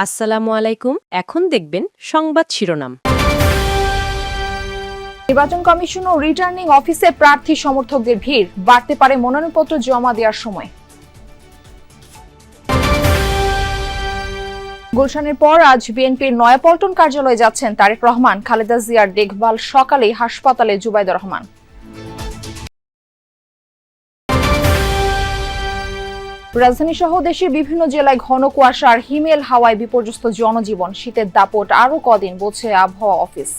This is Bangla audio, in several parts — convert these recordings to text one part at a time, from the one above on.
আসসালামু আলাইকুম। এখন দেখবেন সংবাদ শিরোনাম। নির্বাচন কমিশন ও রিটার্নিং অফিসে প্রার্থী সমর্থকদের ভিড় বাড়তে পারে মনোনয়নপত্র জমা দেওয়ার সময়। গুলশানের পর আজ বিএনপির নয়াপল্টন কার্যালয়ে যাচ্ছেন তারেক রহমান, খালেদা জিয়ার দেখভাল সকালেই হাসপাতালে জুবাইদুর রহমান। রাজধানী সহ দেশের বিভিন্ন জেলায় ঘন কুয়াশা আর হিমেল হাওয়ায় বিপর্যস্ত জনজীবন। শীতের দাপট আরো কদিন বলছে আবহাওয়া অফিস।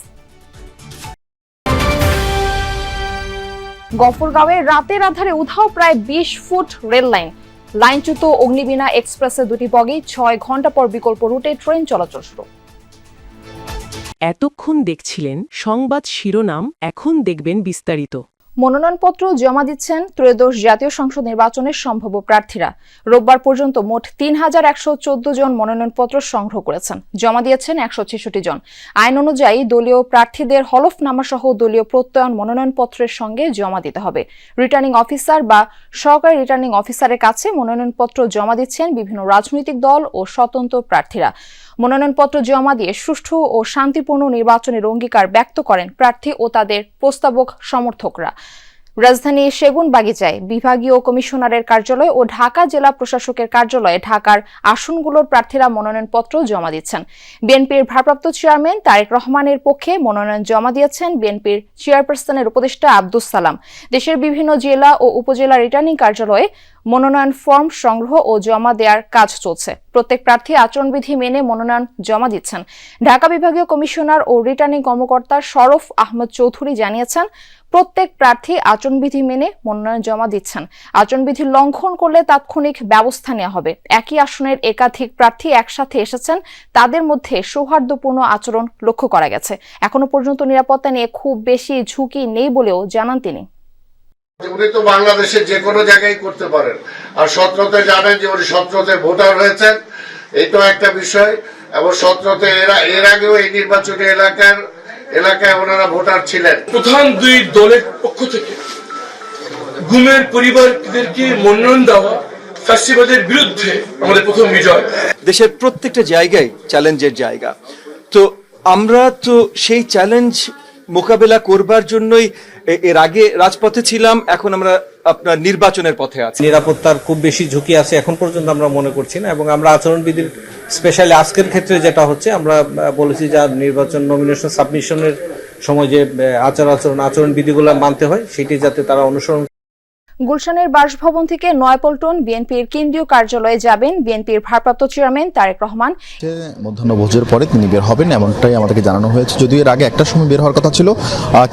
গফরগাঁওয়ে রাতের আধারে উধাও প্রায় ২০ ফুট রেল লাইন। লাইনচ্যুত অগ্নিবীণা এক্সপ্রেসের দুটি বগি, ৬ ঘন্টা পর বিকল্প রুটে ট্রেন চলাচল শুরু। এতক্ষণ দেখছিলেন সংবাদ শিরোনাম, এখন দেখবেন বিস্তারিত। মনোনয়নপত্র জমা দিচ্ছেন ত্রয়োদশ জাতীয় সংসদ নির্বাচনের সম্ভাব্য প্রার্থীরা। রোববার পর্যন্ত মোট ৩,১১৪ জন মনোনয়নপত্র সংগ্রহ করেছেন। জমা দিয়েছেন ১৬৬ জন। আইন অনুযায়ী দলীয় প্রার্থীদের হলফনামা সহ দলীয় প্রত্যয়ন মনোনয়নপত্রের সঙ্গে জমা দিতে হবে। রিটার্নিং অফিসার বা সহকারী রিটার্নিং অফিসারের কাছে মনোনয়নপত্র জমা দিচ্ছেন বিভিন্ন রাজনৈতিক দল ও স্বতন্ত্র প্রার্থীরা। মনোনয়নপত্র জমা দিয়ে সুষ্ঠু ও শান্তিপূর্ণ নির্বাচনের অঙ্গীকার ব্যক্ত করেন প্রার্থী ও তাদের প্রস্তাবক সমর্থকরা। রাজধানী সেগুনবাগিচায় বিভাগীয় কমিশনারের কার্যালয় ও ঢাকা জেলা প্রশাসকের কার্যালয়ে ঢাকার আসনগুলোর প্রার্থীরা মনোনয়নপত্র জমা দিচ্ছেন। বিএনপির ভারপ্রাপ্ত চেয়ারম্যান তারেক রহমানের পক্ষে মনোনয়ন জমা দিয়েছেন বিএনপির চেয়ারপারসনের উপদেষ্টা আব্দুস সালাম। দেশের বিভিন্ন জেলা ও উপজেলা রিটার্নিং কার্যালয়ে মনোনয়ন ফর্ম সংগ্রহ ও জমা দেওয়ার কাজ চলছে। প্রত্যেক প্রার্থী আচরণবিধি মেনে মনোনয়ন জমা দিচ্ছেন। ঢাকা বিভাগীয় কমিশনার ও রিটার্নিং কর্মকর্তা শরফ আহমদ চৌধুরী জানিয়েছেন, প্রত্যেক প্রার্থী আচরণবিধি মেনে মনোনয়ন জমা দিচ্ছেন। আচরণবিধি লঙ্ঘন করলে তাৎক্ষণিক ব্যবস্থা নেওয়া হবে। একই আসনের একাধিক প্রার্থী একসাথে এসেছেন, তাদের মধ্যে সৌহার্দ্যপূর্ণ আচরণ লক্ষ্য করা গেছে। এখনো পর্যন্ত নিরাপত্তা নিয়ে খুব বেশি ঝুঁকি নেই বলেও জানান তিনি। উনি তো বাংলাদেশের যে কোনো জায়গায় করতে পারেন, আর 17তে জানেন যে উনি 17তে ভোটার হয়েছেন, এইটাও একটা বিষয়। এবং 17তে এর আগেও এই নির্বাচনী এলাকায় ওনারা ভোটার ছিলেন। প্রধান দুই দলের পক্ষ থেকে গুমের পরিবারদেরকে মনোনয়ন দেওয়া ফ্যাসিবাদের বিরুদ্ধে আমাদের প্রথম বিজয়। দেশের প্রত্যেকটা জায়গায় চ্যালেঞ্জের জায়গা, তো আমরা তো সেই চ্যালেঞ্জ মোকাবেলা করবার জন্যই এর আগে রাজপথে ছিলাম, এখন আমরা আপনার নির্বাচনের পথে আছি। নিরাপত্তার খুব বেশি ঝুঁকি আছে এখন পর্যন্ত আমরা মনে করছি না, এবং আমরা আচরণবিধির স্পেশালি আজকের ক্ষেত্রে যেটা হচ্ছে, আমরা বলেছি যে নির্বাচন নমিনেশন সাবমিশনের সময় যে আচরণবিধিগুলো মানতে হয় সেটি যাতে তারা অনুসরণ। গুলশানের বাসভবন থেকে নয়াপল্টন বিএনপির কেন্দ্রীয় কার্যালয়ে যাবেন বিএনপির ভারপ্রাপ্ত চেয়ারম্যান তারেক রহমান। মধ্যাহ্নভোজের পরে তিনি বের হবেন এমনটাই আমাদেরকে জানানো হয়েছে। যদিও এর আগে একটা সময় বের হওয়ার কথা ছিল,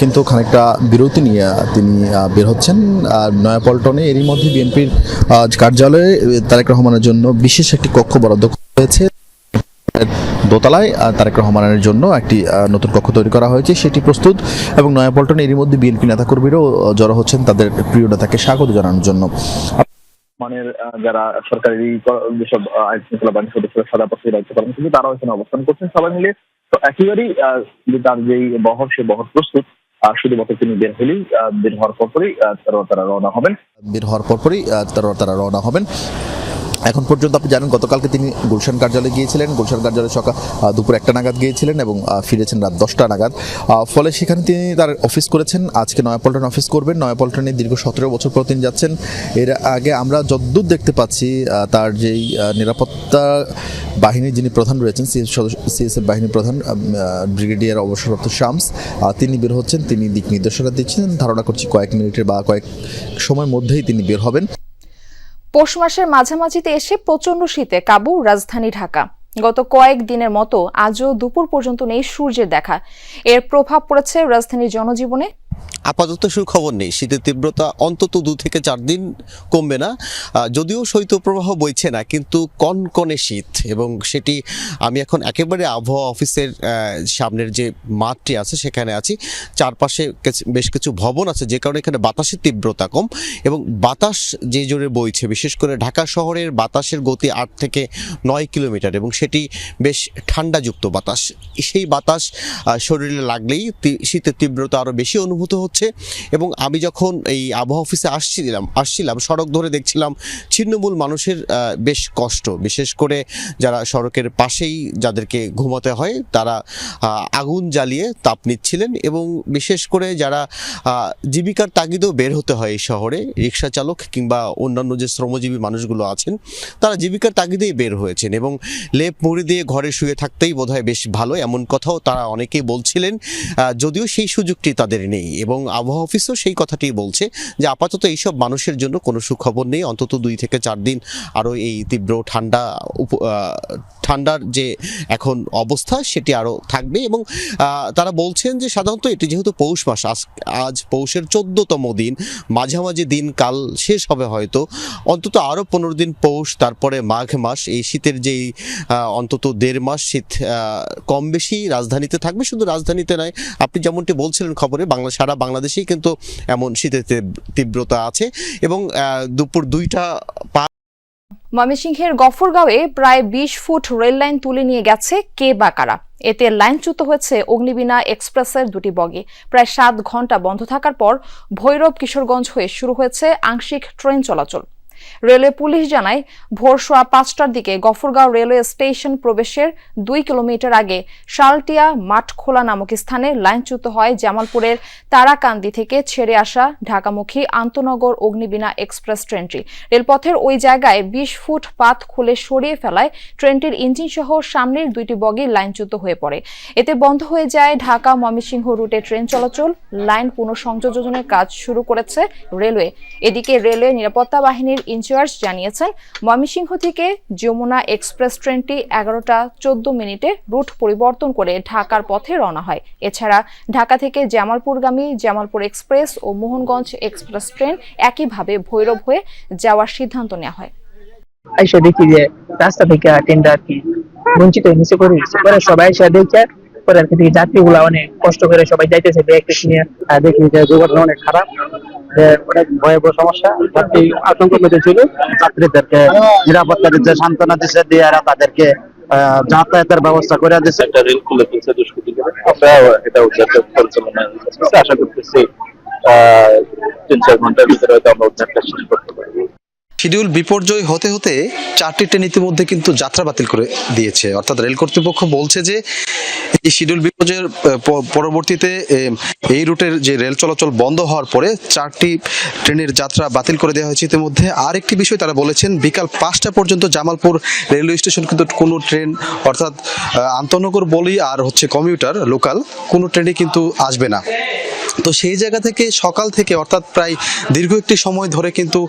কিন্তু খানিকটা বিরতি নিয়ে তিনি বের হচ্ছেন নয়াপল্টনে। এরই মধ্যে বিএনপির কার্যালয়ে তারেক রহমানের জন্য বিশেষ একটি কক্ষ বরাদ্দ হয়েছে। দোতলায় তারেক রহমানের জন্য একটি নতুন কক্ষ তৈরি করা হয়েছে, সেটি প্রস্তুত। এবং নয়াপল্টনে এরই মধ্যে বিএনপি নেতাকর্মীরাও জড়ো হচ্ছেন তাদের প্রিয় নেতাকে স্বাগত জানানোর জন্য। মানের যারা সরকারি যেসব আইন শৃঙ্খলা বাহিনীর সদস্যরা সাদা পক্ষে দায়িত্ব পালন করছে তারাও এখানে অবস্থান করছেন সবাই মিলে। তো একেবারেই তার যেই বহর সে বহর প্রস্তুত। শুধুমাত্র তিনি বের হওয়ার পরপরই তারা রওনা হবেন। এখন পর্যন্ত আপনি জানেন গতকালকে তিনি গুলশান কার্যালয়ে গিয়েছিলেন। গুলশান কার্যালয়ে দুপুর 1টা নাগাদ গিয়েছিলেন এবং ফিরেছেন রাত 10টা নাগাদ। ফলে সেখানে তিনি তার অফিস করেছেন। আজকে নয়াপল্টন অফিস করবেন। নয়াপল্টনে দীর্ঘ 17 বছর পর তিনি যাচ্ছেন। এর আগে আমরা যদ্দূর দেখতে পাচ্ছি তার যেই নিরাপত্তা বাহিনীর যিনি প্রধান রয়েছেন, সিএসএফ বাহিনীর প্রধান ব্রিগেডিয়ার অবসরপ্রাপ্ত শামস, তিনি বের হচ্ছেন। তিনি দিক নির্দেশনা দিচ্ছেন। ধারণা করছি কয়েক মিনিটের বা কয়েক সময়ের মধ্যেই তিনি বের হবেন। পৌষ মাসের মাঝামাঝিতে এসে প্রচন্ড শীতে কাবু রাজধানী ঢাকা। গত কয়েক দিনের মতো আজও দুপুর পর্যন্ত নেই সূর্যের দেখা। এর প্রভাব পড়েছে রাজধানীর জনজীবনে। আপাতত সুখবর নেই, শীতের তীব্রতা অন্তত 2 থেকে 4 দিন কমবে না। যদিও শৈত্যপ্রবাহ বইছে না, কিন্তু কনকনে শীত। এবং সেটি আমি এখন একেবারে আবহাওয়া অফিসের সামনের যে মাঠটি আছে সেখানে আছি। চারপাশে বেশ কিছু ভবন আছে, যে কারণে এখানে বাতাসের তীব্রতা কম এবং বাতাস যে জোরে বইছে, বিশেষ করে ঢাকা শহরের বাতাসের গতি 8 থেকে 9 কিলোমিটার এবং সেটি বেশ ঠান্ডাযুক্ত বাতাস। সেই বাতাস শরীরে লাগলেই শীতের তীব্রতা আরও বেশি অনুভূত হতে হচ্ছে। এবং আমি যখন এই আবহাওয়া অফিসে আসছিলাম সড়ক ধরে দেখছিলাম ছিন্নমূল মানুষের বেশ কষ্ট, বিশেষ করে যারা সড়কের পাশেই যাদেরকে ঘুমাতে হয় তারা আগুন জ্বালিয়ে তাপ নিচ্ছিলেন। এবং বিশেষ করে যারা জীবিকার তাগিদেও বের হতে হয় এই শহরে, রিক্সা চালক কিংবা অন্যান্য যে শ্রমজীবী মানুষগুলো আছেন তারা জীবিকার তাগিদেই বের হয়েছেন এবং লেপ মুড়ি দিয়ে ঘরে শুয়ে থাকতেই বোধহয় বেশ ভালো, এমন কথাও তারা অনেকেই বলছিলেন, যদিও সেই সুযোগটি তাদের নেই। এবং আবহাওয়া অফিসও সেই কথাটি বলছে যে আপাতত এইসব মানুষের জন্য কোনো সুখবর নেই, অন্তত 2 থেকে 4 দিন আরও এই তীব্র ঠান্ডার যে এখন অবস্থা সেটি আরও থাকবে। এবং তারা বলছেন যে সাধারণত এটি যেহেতু পৌষ মাস, আজ পৌষের 14তম দিন, মাঝামাঝি দিন কাল শেষ হবে হয়তো, অন্তত আরও 15 দিন পৌষ, তারপরে মাঘ মাস, এই শীতের যেই অন্তত 1.5 মাস শীত কম বেশি রাজধানীতে থাকবে। শুধু রাজধানীতে নয়, আপনি যেমনটি বলছিলেন খবরে, সারা বাংলাদেশেই কিন্তু এমন শীতের তীব্রতা আছে। এবং দুপুর 2টা ময়মনসিংহের গফরগাঁওয়ে প্রায় 20 ফুট রেল লাইন তুলে নিয়ে গেছে কে বা কারা। এতে লাইনচ্যুত হয়েছে অগ্নিবীণা এক্সপ্রেসের 2টি বগি। প্রায় 7 ঘন্টা বন্ধ থাকার পর ভৈরব কিশোরগঞ্জ হয়ে শুরু হয়েছে আংশিক ট্রেন চলাচল। রেলওয়ে পুলিশ জানায়, ভোর 5:15টার দিকে গফরগাঁও রেলওয়ে স্টেশন প্রবেশের 2 কিলোমিটার আগে শালটিয়া মাঠখোলা নামক স্থানে লাইনচ্যুত হয় জামালপুরের তারাকান্দি থেকে ছেড়ে আসা ঢাকামুখী আন্তনগর অগ্নিবীণা এক্সপ্রেস ট্রেনটি। রেলপথের ওই জায়গায় 20 ফুট পাত খুলে সরিয়ে ফেলায় ট্রেনটির ইঞ্জিন সহ সামনের 2টি বগি লাইনচ্যুত হয়ে পড়ে। এতে বন্ধ হয়ে যায় ঢাকা ময়মনসিংহ রুটে ট্রেন চলাচল। লাইন পুনঃসংযোজনের কাজ শুরু করেছে রেলওয়ে। এদিকে রেলওয়ে নিরাপত্তা বাহিনীর ইনচার্জ জানিয়েছেন, ময়মনসিংহ থেকে যমুনা এক্সপ্রেস ট্রেনটি 11টা 14 মিনিটে রুট পরিবর্তন করে ঢাকার পথে রওনা হয়। এছাড়া ঢাকা থেকে জামালপুরগামী জামালপুর এক্সপ্রেস ও মোহনগঞ্জ এক্সপ্রেস ট্রেন একইভাবে ভৈরব হয়ে যাওয়ার সিদ্ধান্ত নেওয়া হয়। আইসা দেখি যে রাস্তা থেকে ট্রেনটা আর কি বঞ্চিত নিচে করে দিচ্ছে, পরে সবাই এসে দেখে পরে আর কি যাত্রীগুলা অনেক কষ্ট করে সবাই যাইতেছে নিয়ে, দেখি যে দুর্ঘটনা অনেক খারাপ, অনেক ভয়াবহ সমস্যা। যাত্রী আতঙ্কের মধ্যে ছিল, যাত্রীদেরকে নিরাপত্তা দিচ্ছে, সান্ত্বনা দিচ্ছে, দিয়ে তাদেরকে যাতায়াতের ব্যবস্থা করে দিচ্ছে। একটা রেল খুলে দিচ্ছে দুষ্কৃতীরা, আমরা এটা উদ্ধার পরিচালনা আশা করতেছি 3-4 ঘন্টার ভিতরে হয়তো আমরা উদ্ধারটা শেষ করতে পারবো। শিডিউল বিপর্যয় হতে হতে 4টি ট্রেন ইতিমধ্যে কিন্তু যাত্রা বাতিল করে দিয়েছে। অর্থাৎ রেল কর্তৃপক্ষ বলছে যে এই শিডিউল বিপর্যয়ের পরবর্তীতে এই রুটের যে রেল চলাচল বন্ধ হওয়ার পরে 4টি ট্রেনের যাত্রা বাতিল করে দেওয়া হয়েছে ইতিমধ্যে। আর একটি বিষয় তারা বলেছেন, বিকাল 5টা পর্যন্ত জামালপুর রেলওয়ে স্টেশন কিন্তু কোনো ট্রেন, অর্থাৎ আন্তনগর বলি আর কমিউটার লোকাল কোনো ট্রেনই কিন্তু আসবে না। তো সেই জায়গা থেকে সকাল থেকে অর্থাৎ প্রায় দীর্ঘ একটি সময় ধরে কিন্তু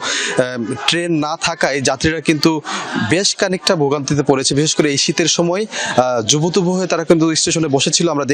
ট্রেন না থাকায় যাত্রীরা কিন্তু বেশ খানিকটা ভোগান্তিতে পড়েছে। বিশেষ করে এই শীতের সময় জুবুতুবু হয়ে তারা কিন্তু স্টেশনে বসেছিল। আমরা